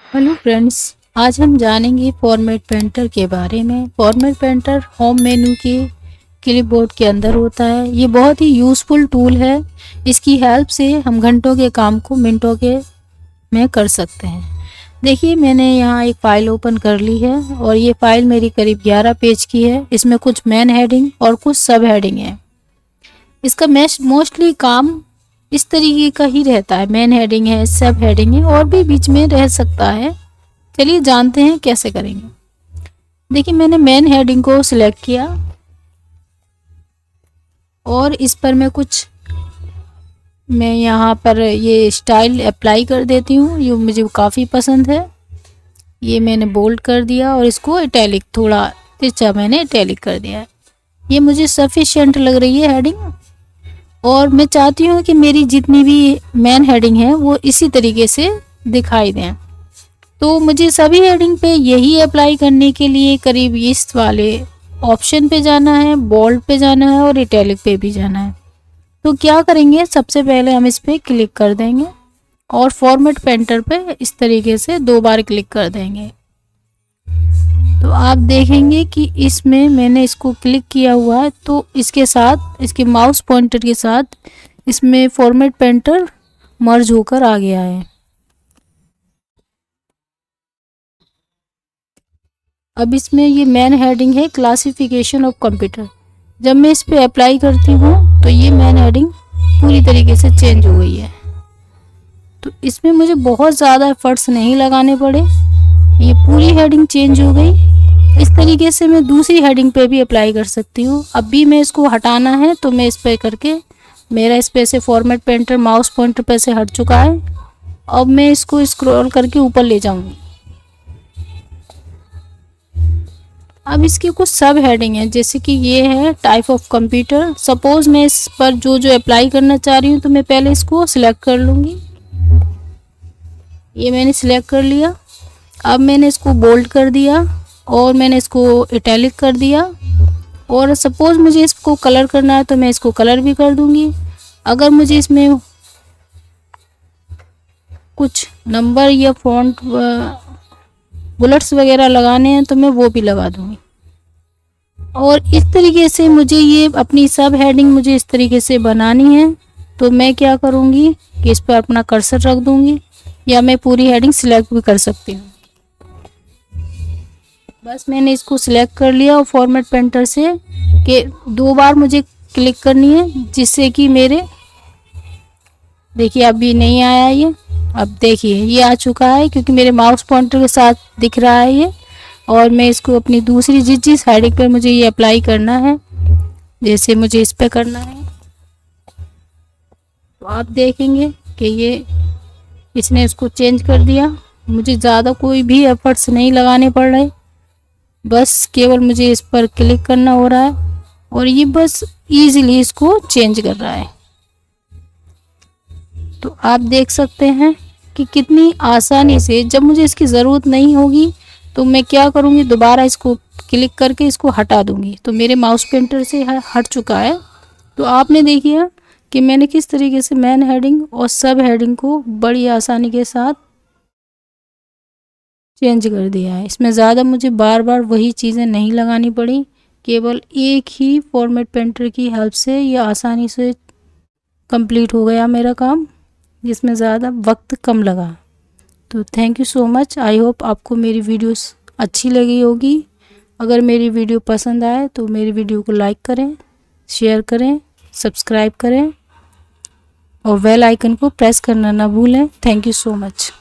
Hello friends, आज हम जानेंगे फॉर्मेट पेंटर के बारे में। फॉर्मेट पेंटर होम मेन्यू के क्लिपबोर्ड के अंदर होता है। ये बहुत ही यूज़फुल टूल है। इसकी हेल्प से हम घंटों के काम को मिनटों के में कर सकते हैं। देखिए, मैंने यहाँ एक फ़ाइल ओपन कर ली है और ये फ़ाइल मेरी करीब 11 पेज की है। इसमें कुछ मेन हेडिंग और कुछ सब हेडिंग है। इसका मोस्टली काम इस तरीके का ही रहता है। मेन हेडिंग है, सब हेडिंग है और भी बीच में रह सकता है। चलिए जानते हैं कैसे करेंगे। देखिए, मैंने मेन हेडिंग को सिलेक्ट किया और इस पर मैं यहाँ पर ये स्टाइल अप्लाई कर देती हूँ। ये मुझे काफ़ी पसंद है। ये मैंने बोल्ड कर दिया और इसको इटैलिक थोड़ा तिरछा मैंने इटैलिक कर दिया है। ये मुझे सफिशिएंट लग रही है हेडिंग और मैं चाहती हूँ कि मेरी जितनी भी मेन हेडिंग है वो इसी तरीके से दिखाई दें। तो मुझे सभी हेडिंग पे यही अप्लाई करने के लिए करीब इस वाले ऑप्शन पे जाना है, बोल्ड पे जाना है और इटैलिक पे भी जाना है। तो क्या करेंगे, सबसे पहले हम इस पे क्लिक कर देंगे और फॉर्मेट पेंटर पे इस तरीके से 2 बार क्लिक कर देंगे। तो आप देखेंगे कि इसमें मैंने इसको क्लिक किया हुआ है, तो इसके साथ इसके माउस पॉइंटर के साथ इसमें फॉर्मेट पेंटर मर्ज होकर आ गया है। अब इसमें ये मेन हेडिंग है क्लासिफिकेशन ऑफ कंप्यूटर। जब मैं इस पे अप्लाई करती हूँ तो ये मेन हेडिंग पूरी तरीके से चेंज हो गई है। तो इसमें मुझे बहुत ज़्यादा एफर्ट्स नहीं लगाने पड़े, ये पूरी हेडिंग चेंज हो गई। इस तरीके से मैं दूसरी हेडिंग पे भी अप्लाई कर सकती हूँ। अब भी मैं इसको हटाना है तो मैं इस पे करके, मेरा इस पे से फॉर्मेट पेंटर माउस पॉइंटर पे से हट चुका है। अब मैं इसको स्क्रॉल करके ऊपर ले जाऊँगी। अब इसकी कुछ सब हेडिंग है, जैसे कि ये है टाइप ऑफ कंप्यूटर। सपोज मैं इस पर जो अप्लाई करना चाह रही हूँ तो मैं पहले इसको सिलेक्ट कर लूँगी। ये मैंने सिलेक्ट कर लिया। अब मैंने इसको बोल्ड कर दिया और मैंने इसको इटैलिक कर दिया। और सपोज मुझे इसको कलर करना है तो मैं इसको कलर भी कर दूँगी। अगर मुझे इसमें कुछ नंबर या फॉन्ट बुलेट्स वगैरह लगाने हैं तो मैं वो भी लगा दूँगी। और इस तरीके से मुझे ये अपनी सब हेडिंग मुझे इस तरीके से बनानी है। तो मैं क्या करूँगी कि इस पर अपना कर्सर रख दूँगी या मैं पूरी हेडिंग सिलेक्ट भी कर सकती हूँ। बस मैंने इसको सिलेक्ट कर लिया और फॉर्मेट पेंटर से कि 2 बार मुझे क्लिक करनी है, जिससे कि मेरे, देखिए अभी नहीं आया ये। अब देखिए ये आ चुका है क्योंकि मेरे माउस पॉइंटर के साथ दिख रहा है ये। और मैं इसको अपनी दूसरी जिस हेडिंग पर मुझे ये अप्लाई करना है, जैसे मुझे इस पे करना है, तो आप देखेंगे कि ये इसने इसको चेंज कर दिया। मुझे ज़्यादा कोई भी एफर्ट्स नहीं लगाने पड़ रहे, बस केवल मुझे इस पर क्लिक करना हो रहा है और ये बस इजीली इसको चेंज कर रहा है। तो आप देख सकते हैं कि कितनी आसानी से, जब मुझे इसकी ज़रूरत नहीं होगी तो मैं क्या करूँगी, दोबारा इसको क्लिक करके इसको हटा दूँगी। तो मेरे माउस पेंटर से हट चुका है। तो आपने देखिए कि मैंने किस तरीके से मेन हेडिंग और सब हेडिंग को बड़ी आसानी के साथ चेंज कर दिया है। इसमें ज़्यादा मुझे बार बार वही चीज़ें नहीं लगानी पड़ी, केवल एक ही फॉर्मेट पेंटर की हेल्प से ये आसानी से कंप्लीट हो गया मेरा काम, जिसमें ज़्यादा वक्त कम लगा। तो thank you so much. I hope आपको मेरी वीडियोस अच्छी लगी होगी। अगर मेरी वीडियो पसंद आए तो मेरी वीडियो को लाइक करें, शेयर करें, सब्सक्राइब करें और बेल आइकन को प्रेस करना ना भूलें। Thank you so much.